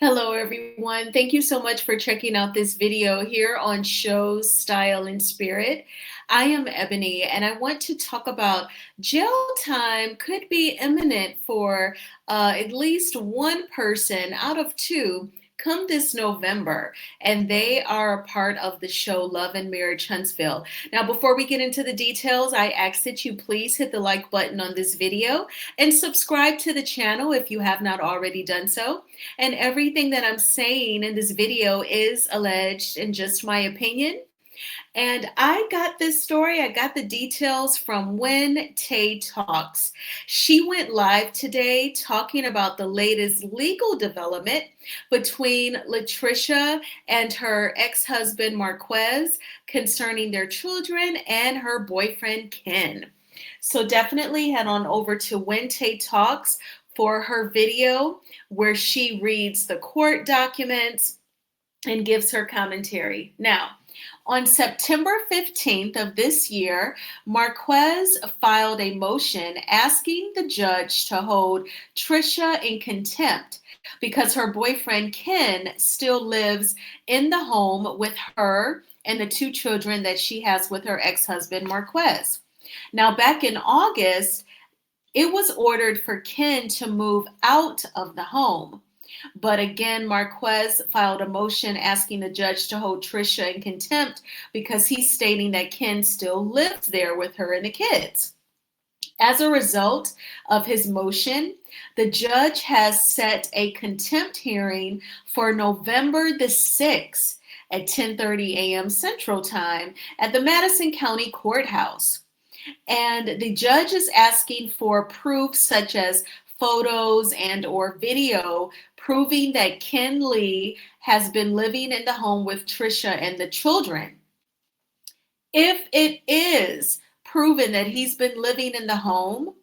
Hello, everyone. Thank you so much for checking out this video here on Shows, Style, and Spirit. I am Ebony, and I want to talk about jail time could be imminent for at least one person out of two come this November, and they are a part of the show Love and Marriage Huntsville. Now, before we get into the details, I ask that you please hit the like button on this video and subscribe to the channel if you have not already done so. And everything that I'm saying in this video is alleged and just my opinion. And I got this story, I got the details from When Tay Talks. She went live today talking about the latest legal development between Tricia and her ex-husband Marquez concerning their children and her boyfriend Ken. So definitely head on over to When Tay Talks for her video where she reads the court documents and gives her commentary. Now, on September 15th of this year, Marquez filed a motion asking the judge to hold Tricia in contempt because her boyfriend Ken still lives in the home with her and the two children that she has with her ex-husband Marquez. Now, back in August, it was ordered for Ken to move out of the home. But again, Marquez filed a motion asking the judge to hold Tricia in contempt because he's stating that Ken still lives there with her and the kids. As a result of his motion, the judge has set a contempt hearing for November the 6th at 10:30 a.m. Central Time at the Madison County Courthouse. And the judge is asking for proof such as photos and or video proving that Ken Lee has been living in the home with Tricia and the children. If it is proven that he's been living in the home,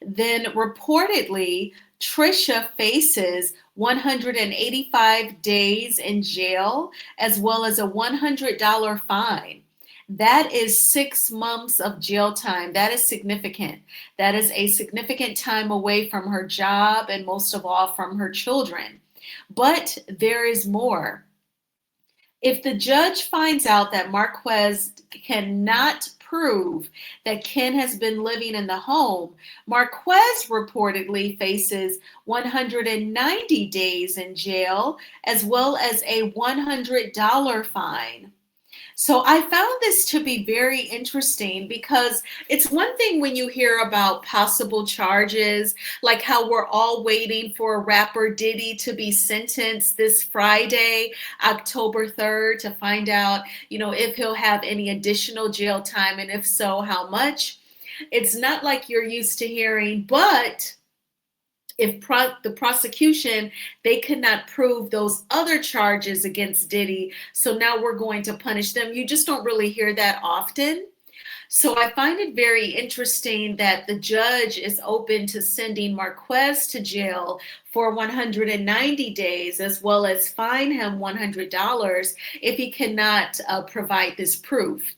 then reportedly Tricia faces 185 days in jail as well as a $100 fine. That is 6 months of jail time. That is significant. That is a significant time away from her job and most of all from her children. But there is more. If the judge finds out that Marquez cannot prove that Ken has been living in the home, Marquez reportedly faces 190 days in jail as well as a $100 fine. So I found this to be very interesting because it's one thing when you hear about possible charges, like how we're all waiting for rapper Diddy to be sentenced this Friday, October 3rd, to find out, if he'll have any additional jail time, and if so, how much. It's not like you're used to hearing, but if the prosecution, they could not prove those other charges against Diddy, so now we're going to punish them. You just don't really hear that often. So I find it very interesting that the judge is open to sending Marquez to jail for 190 days as well as fine him $100 if he cannot provide this proof.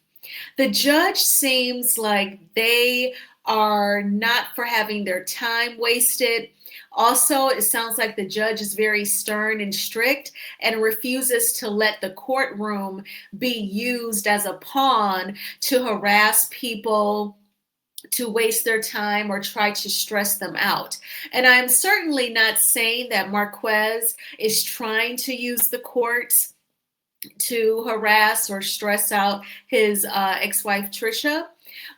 The judge seems like they are not for having their time wasted. Also, it sounds like the judge is very stern and strict and refuses to let the courtroom be used as a pawn to harass people, to waste their time, or try to stress them out. And I'm certainly not saying that Marquez is trying to use the courts to harass or stress out his ex-wife Tricia.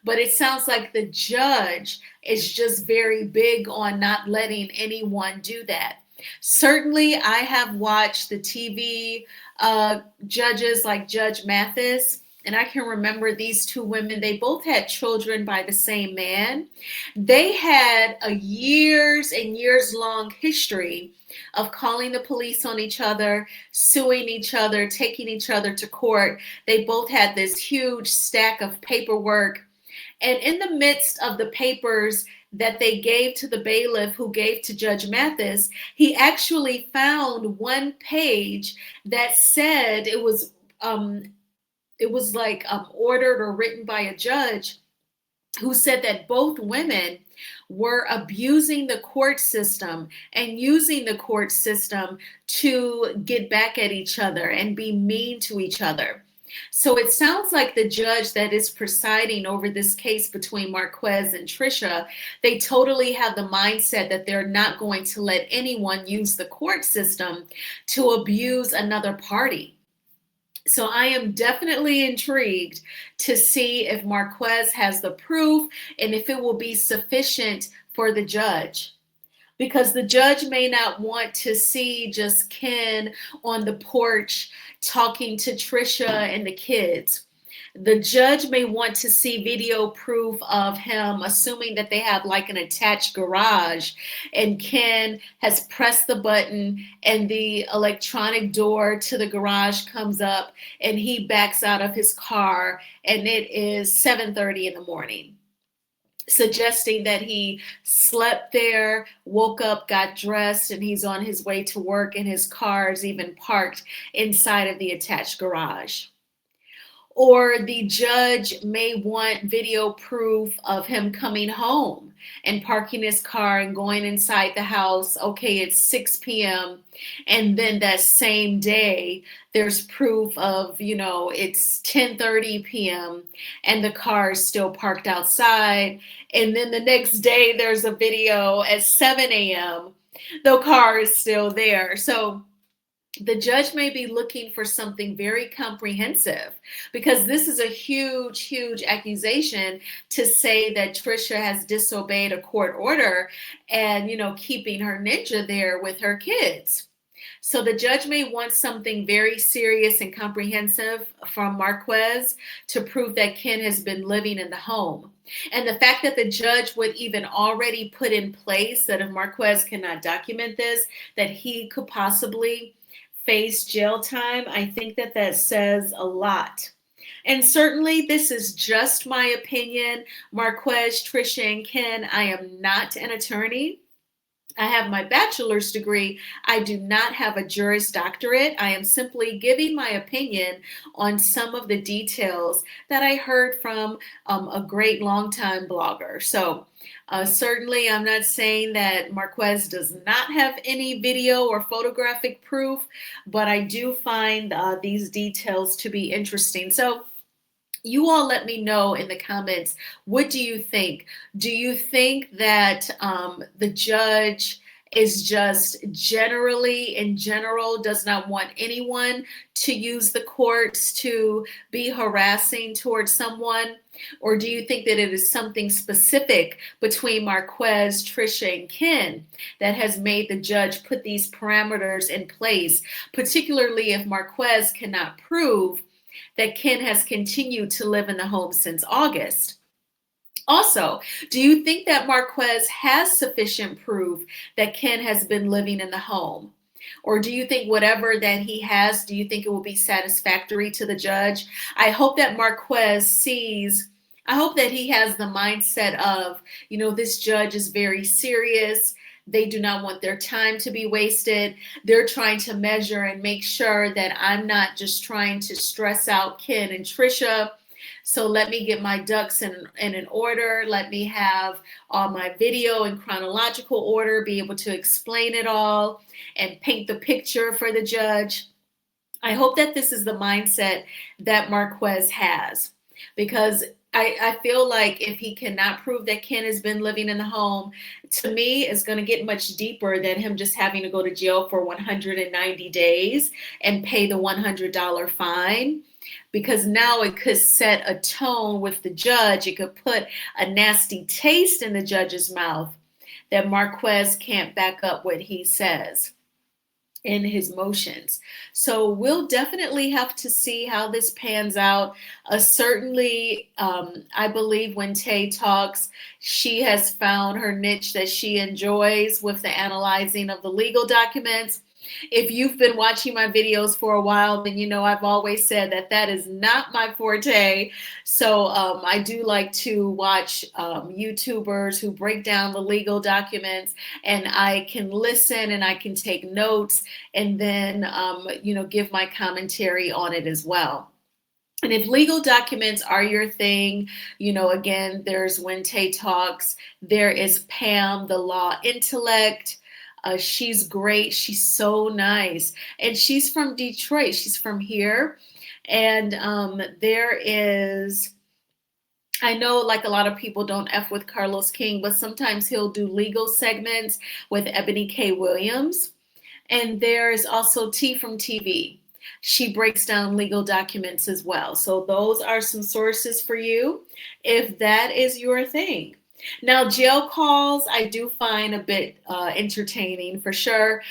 But it sounds like the judge is just very big on not letting anyone do that. Certainly, I have watched the TV judges like Judge Mathis, and I can remember these two women. They both had children by the same man. They had a years and years long history of calling the police on each other, suing each other, taking each other to court. They both had this huge stack of paperwork. And in the midst of the papers that they gave to the bailiff who gave to Judge Mathis, he actually found one page that said it was like ordered or written by a judge who said that both women were abusing the court system and using the court system to get back at each other and be mean to each other. So it sounds like the judge that is presiding over this case between Marquez and Tricia, they totally have the mindset that they're not going to let anyone use the court system to abuse another party. So I am definitely intrigued to see if Marquez has the proof and if it will be sufficient for the judge. Because the judge may not want to see just Ken on the porch talking to Tricia and the kids. The judge may want to see video proof of him, assuming that they have like an attached garage, and Ken has pressed the button and the electronic door to the garage comes up and he backs out of his car and it is 7:30 in the morning, suggesting that he slept there, woke up, got dressed, and he's on his way to work and his car is even parked inside of the attached garage. Or the judge may want video proof of him coming home and parking his car and going inside the house. Okay, it's 6 p.m. And then that same day, there's proof of, it's 10:30 p.m. and the car is still parked outside. And then the next day, there's a video at 7 a.m. The car is still there. So the judge may be looking for something very comprehensive, because this is a huge, huge accusation to say that Tricia has disobeyed a court order and, keeping her ninja there with her kids. So the judge may want something very serious and comprehensive from Marquez to prove that Ken has been living in the home. And the fact that the judge would even already put in place that if Marquez cannot document this, that he could possibly face jail time, I think that says a lot. And certainly this is just my opinion. Marquez, Tricia, and Ken, I am not an attorney. I have my bachelor's degree. I do not have a Juris Doctorate. I am simply giving my opinion on some of the details that I heard from a great longtime blogger. So certainly I'm not saying that Marquez does not have any video or photographic proof, but I do find these details to be interesting. So you all let me know in the comments, what do you think? Do you think that the judge is just in general, does not want anyone to use the courts to be harassing towards someone? Or do you think that it is something specific between Marquez, Tricia, and Ken that has made the judge put these parameters in place, particularly if Marquez cannot prove that Ken has continued to live in the home since August? Also, do you think that Marquez has sufficient proof that Ken has been living in the home? Or do you think whatever that he has, do you think it will be satisfactory to the judge? I hope that Marquez sees, I hope that he has the mindset of, this judge is very serious. They do not want their time to be wasted. They're trying to measure and make sure that I'm not just trying to stress out Ken and Tricia. So let me get my ducks in an order. Let me have all my video in chronological order, be able to explain it all and paint the picture for the judge. I hope that this is the mindset that Marquez has, because I feel like if he cannot prove that Ken has been living in the home, to me, it's going to get much deeper than him just having to go to jail for 190 days and pay the $100 fine. Because now it could set a tone with the judge. It could put a nasty taste in the judge's mouth that Marquez can't back up what he says in his motions. So we'll definitely have to see how this pans out. Certainly, I believe when Tay talks, she has found her niche that she enjoys with the analyzing of the legal documents. If you've been watching my videos for a while, then I've always said that is not my forte. So I do like to watch YouTubers who break down the legal documents, and I can listen and I can take notes and then give my commentary on it as well. And if legal documents are your thing, again, there's When Tay Talks, there is Pam, the law intellect. She's great. She's so nice. And she's from Detroit. She's from here. And there is, I know like a lot of people don't F with Carlos King, but sometimes he'll do legal segments with Ebony K. Williams. And there's also T from TV. She breaks down legal documents as well. So those are some sources for you if that is your thing. Now, jail calls, I do find a bit entertaining for sure.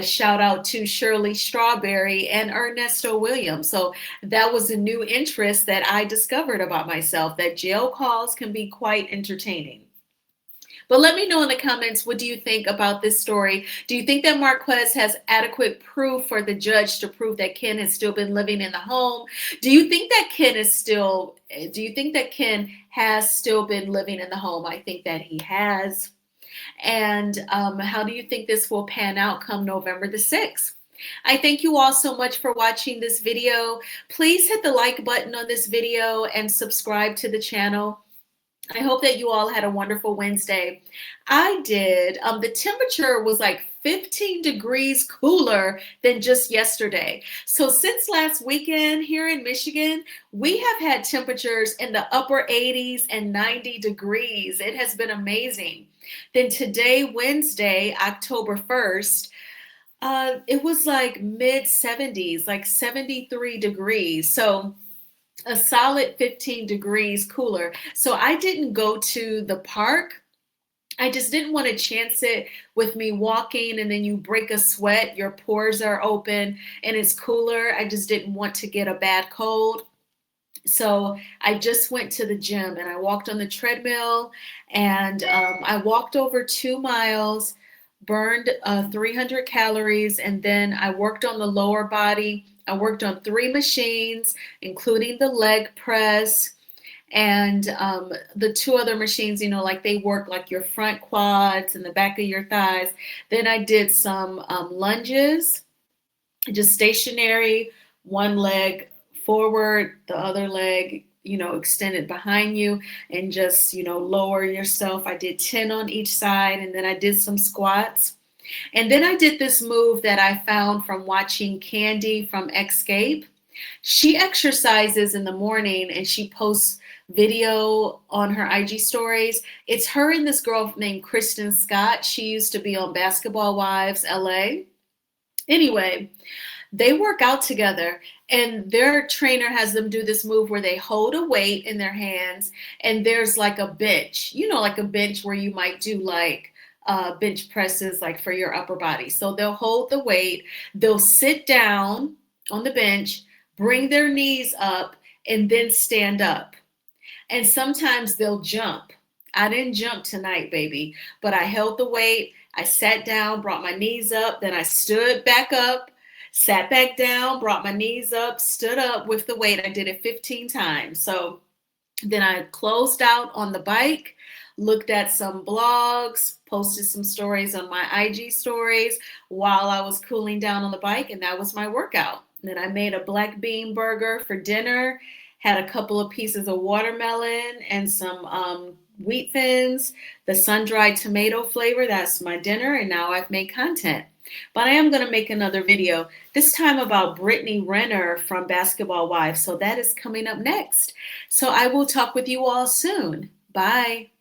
Shout out to Shirley Strawberry and Ernesto Williams. So that was a new interest that I discovered about myself, that jail calls can be quite entertaining. But let me know in the comments, what do you think about this story? Do you think that Marquez has adequate proof for the judge to prove that Ken has still been living in the home? Do you think that Ken has still been living in the home? I think that he has. And how do you think this will pan out come November the 6th? I thank you all so much for watching this video. Please hit the like button on this video and subscribe to the channel. I hope that you all had a wonderful Wednesday. I did. The temperature was like 15 degrees cooler than just yesterday. So since last weekend here in Michigan, we have had temperatures in the upper 80s and 90 degrees. It has been amazing. Then today, Wednesday, October 1st, it was like mid 70s, like 73 degrees. So a solid 15 degrees cooler. So I didn't go to the park. I just didn't want to chance it with me walking and then you break a sweat, your pores are open and it's cooler. I just didn't want to get a bad cold. So I just went to the gym and I walked on the treadmill and I walked over 2 miles, burned 300 calories, and then I worked on the lower body. I worked on 3 machines, including the leg press and the 2 other machines, like they work like your front quads and the back of your thighs. Then I did some lunges, just stationary, one leg forward, the other leg, extended behind you and just, lower yourself. I did 10 on each side and then I did some squats. And then I did this move that I found from watching Candy from Escape. She exercises in the morning and she posts video on her IG stories. It's her and this girl named Kristen Scott. She used to be on Basketball Wives LA. Anyway, they work out together and their trainer has them do this move where they hold a weight in their hands and there's like a bench, like a bench where you might do like bench presses like for your upper body. So they'll hold the weight, they'll sit down on the bench, bring their knees up and then stand up. And sometimes they'll jump. I didn't jump tonight, baby, but I held the weight. I sat down, brought my knees up, then I stood back up, sat back down, brought my knees up, stood up with the weight. I did it 15 times. So then I closed out on the bike, looked at some blogs, posted some stories on my IG stories while I was cooling down on the bike, and that was my workout. And then I made a black bean burger for dinner, had a couple of pieces of watermelon and some wheat thins, the sun-dried tomato flavor. That's my dinner, and now I've made content. But I am going to make another video, this time about Brittany Renner from Basketball Wives. So that is coming up next. So I will talk with you all soon. Bye.